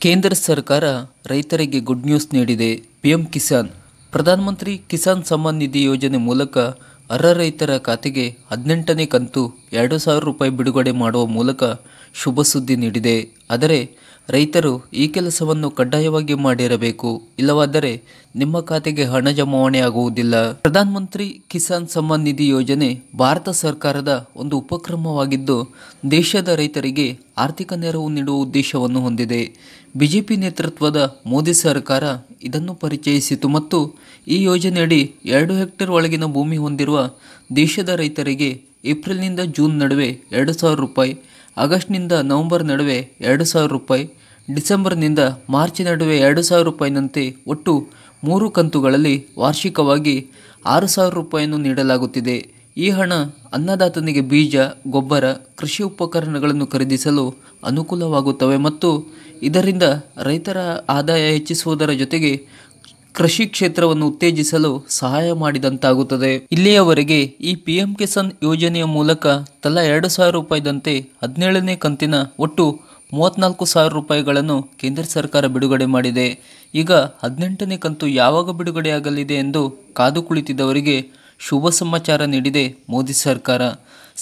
ಕೇಂದ್ರ ಸರ್ಕಾರ ರೈತರಿಗೆ ಗುಡ್ ನ್ಯೂಸ್ ನೀಡಿದೆ. ಪಿಎಂ ಕಿಸಾನ್ ಪ್ರಧಾನಮಂತ್ರಿ ಕಿಸಾನ್ ಸಮ್ಮಾನ್ ನಿಧಿ ಯೋಜನೆ ಮೂಲಕ ಅರ್ಹ ರೈತರ ಖಾತೆಗೆ 18ನೇ ಕಂತು 2,000 ರೂಪಾಯಿ ಬಿಡುಗಡೆ ಮಾಡುವ ಮೂಲಕ ಶುಭ ಸುದ್ದಿ ನೀಡಿದೆ. ಆದರೆ ರೈತರು ಈ ಕೆಲಸವನ್ನು ಕಡ್ಡಾಯವಾಗಿ ಮಾಡಿರಬೇಕು, ಇಲ್ಲವಾದರೆ ನಿಮ್ಮ ಖಾತೆಗೆ ಹಣ ಜಮಾವಣೆ ಆಗುವುದಿಲ್ಲ. ಪ್ರಧಾನಮಂತ್ರಿ ಕಿಸಾನ್ ಸಮ್ಮಾನ್ ನಿಧಿ ಯೋಜನೆ ಭಾರತ ಸರ್ಕಾರದ ಒಂದು ಉಪಕ್ರಮವಾಗಿದ್ದು, ದೇಶದ ರೈತರಿಗೆ ಆರ್ಥಿಕ ನೆರವು ನೀಡುವ ಉದ್ದೇಶವನ್ನು ಹೊಂದಿದೆ. ಬಿಜೆಪಿ ನೇತೃತ್ವದ ಮೋದಿ ಸರ್ಕಾರ ಇದನ್ನು ಪರಿಚಯಿಸಿತು ಮತ್ತು ಈ ಯೋಜನೆಯಡಿ 2 ಹೆಕ್ಟೇರ್ ಒಳಗಿನ ಭೂಮಿ ಹೊಂದಿರುವ ದೇಶದ ರೈತರಿಗೆ ಏಪ್ರಿಲ್ನಿಂದ ಜೂನ್ ನಡುವೆ 2,000 ರೂಪಾಯಿ, ಆಗಸ್ಟ್ನಿಂದ ನವೆಂಬರ್ ನಡುವೆ 2,000 ರೂಪಾಯಿ, ಡಿಸೆಂಬರ್ನಿಂದ ಮಾರ್ಚ್ ನಡುವೆ 2,000 ರೂಪಾಯಿನಂತೆ ಒಟ್ಟು 3 ಕಂತುಗಳಲ್ಲಿ ವಾರ್ಷಿಕವಾಗಿ 6,000 ರೂಪಾಯಿಯನ್ನು ನೀಡಲಾಗುತ್ತಿದೆ. ಈ ಹಣ ಅನ್ನದಾತನಿಗೆ ಬೀಜ, ಗೊಬ್ಬರ, ಕೃಷಿ ಉಪಕರಣಗಳನ್ನು ಖರೀದಿಸಲು ಅನುಕೂಲವಾಗುತ್ತವೆ ಮತ್ತು ಇದರಿಂದ ರೈತರ ಆದಾಯ ಹೆಚ್ಚಿಸುವುದರ ಜೊತೆಗೆ ಕೃಷಿ ಕ್ಷೇತ್ರವನ್ನು ಉತ್ತೇಜಿಸಲು ಸಹಾಯ ಮಾಡಿದಂತಾಗುತ್ತದೆ. ಇಲ್ಲಿಯವರೆಗೆ ಈ ಪಿಎಂ ಕಿಸಾನ್ ಯೋಜನೆಯ ಮೂಲಕ ತಲಾ 2,000 ರೂಪಾಯಿದಂತೆ 17ನೇ ಕಂತಿನ ಒಟ್ಟು 34,000 ರೂಪಾಯಿಗಳನ್ನು ಕೇಂದ್ರ ಸರ್ಕಾರ ಬಿಡುಗಡೆ ಮಾಡಿದೆ. ಈಗ 18ನೇ ಕಂತು ಯಾವಾಗ ಬಿಡುಗಡೆಯಾಗಲಿದೆ ಎಂದು ಕಾದು ಕುಳಿತಿದ್ದವರಿಗೆ ಶುಭ ಸಮಾಚಾರ ನೀಡಿದೆ ಮೋದಿ ಸರ್ಕಾರ.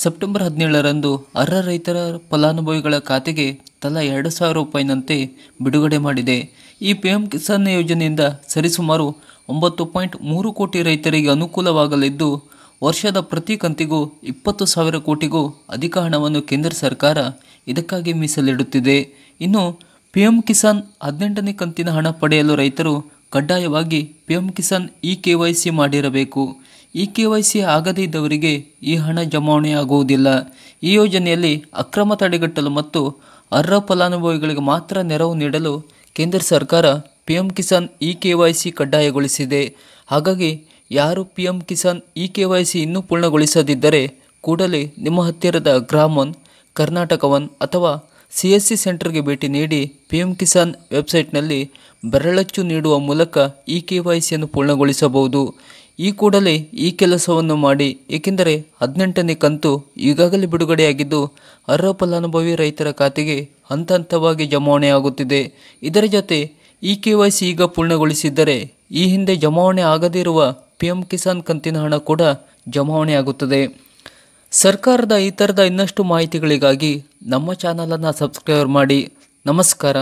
ಸೆಪ್ಟೆಂಬರ್ 17ರಂದು ಅರ್ಹ ರೈತರ ಫಲಾನುಭವಿಗಳ ಖಾತೆಗೆ ತಲಾ 2,000 ರೂಪಾಯಿನಂತೆ ಬಿಡುಗಡೆ ಮಾಡಿದೆ. ಈ ಪಿಎಂ ಕಿಸಾನ್ ಯೋಜನೆಯಿಂದ ಸರಿಸುಮಾರು 9.3 ಕೋಟಿ ರೈತರಿಗೆ ಅನುಕೂಲವಾಗಲಿದ್ದು, ವರ್ಷದ ಪ್ರತಿ ಕಂತಿಗೂ 20,000 ಕೋಟಿಗೂ ಅಧಿಕ ಹಣವನ್ನು ಕೇಂದ್ರ ಸರ್ಕಾರ ಇದಕ್ಕಾಗಿ ಮೀಸಲಿಡುತ್ತಿದೆ. ಇನ್ನು ಪಿಎಂ ಕಿಸಾನ್ 18ನೇ ಕಂತಿನ ಹಣ ಪಡೆಯಲು ರೈತರು ಕಡ್ಡಾಯವಾಗಿ ಪಿಎಂ ಕಿಸಾನ್ KYC ಮಾಡಿರಬೇಕು. KYC ಆಗದೇ ಇದ್ದವರಿಗೆ ಈ ಹಣ ಜಮಾವಣೆ ಆಗುವುದಿಲ್ಲ. ಈ ಯೋಜನೆಯಲ್ಲಿ ಅಕ್ರಮ ತಡೆಗಟ್ಟಲು ಮತ್ತು ಅರ್ಹ ಫಲಾನುಭವಿಗಳಿಗೆ ಮಾತ್ರ ನೆರವು ನೀಡಲು ಕೇಂದ್ರ ಸರ್ಕಾರ ಪಿಎಂ ಕಿಸಾನ್ KYC ಕಡ್ಡಾಯಗೊಳಿಸಿದೆ. ಹಾಗಾಗಿ ಯಾರು ಪಿಎಂ ಕಿಸಾನ್ KYC ಇನ್ನೂ ಪೂರ್ಣಗೊಳಿಸದಿದ್ದರೆ ಕೂಡಲೇ ನಿಮ್ಮ ಹತ್ತಿರದ ಗ್ರಾಮ ಕರ್ನಾಟಕ ಒನ್ ಅಥವಾ CSC ಸೆಂಟರ್ಗೆ ಭೇಟಿ ನೀಡಿ ಪಿಎಂ ಕಿಸಾನ್ ವೆಬ್ಸೈಟ್ನಲ್ಲಿ ಬೆರಳಚ್ಚು ನೀಡುವ ಮೂಲಕ KYCಯನ್ನು ಪೂರ್ಣಗೊಳಿಸಬಹುದು. ಈ ಕೂಡಲೇ ಈ ಕೆಲಸವನ್ನು ಮಾಡಿ, ಏಕೆಂದರೆ 18ನೇ ಕಂತು ಈಗಾಗಲೇ ಬಿಡುಗಡೆಯಾಗಿದ್ದು ಅರ್ಹ ಫಲಾನುಭವಿ ರೈತರ ಖಾತೆಗೆ ಹಂತ ಹಂತವಾಗಿ ಜಮಾವಣೆ ಆಗುತ್ತಿದೆ. ಇದರ ಜೊತೆ KYC ಈಗ ಪೂರ್ಣಗೊಳಿಸಿದ್ದರೆ ಈ ಹಿಂದೆ ಜಮಾವಣೆ ಆಗದಿರುವ ಪಿಎಂ ಕಿಸಾನ್ ಕಂತಿನ ಹಣ ಕೂಡ ಜಮಾವಣೆ ಆಗುತ್ತದೆ. ಸರ್ಕಾರದ ಈ ಥರದ ಇನ್ನಷ್ಟು ಮಾಹಿತಿಗಳಿಗಾಗಿ ನಮ್ಮ ಚಾನಲನ್ನು ಸಬ್ಸ್ಕ್ರೈಬ್ ಮಾಡಿ. ನಮಸ್ಕಾರ.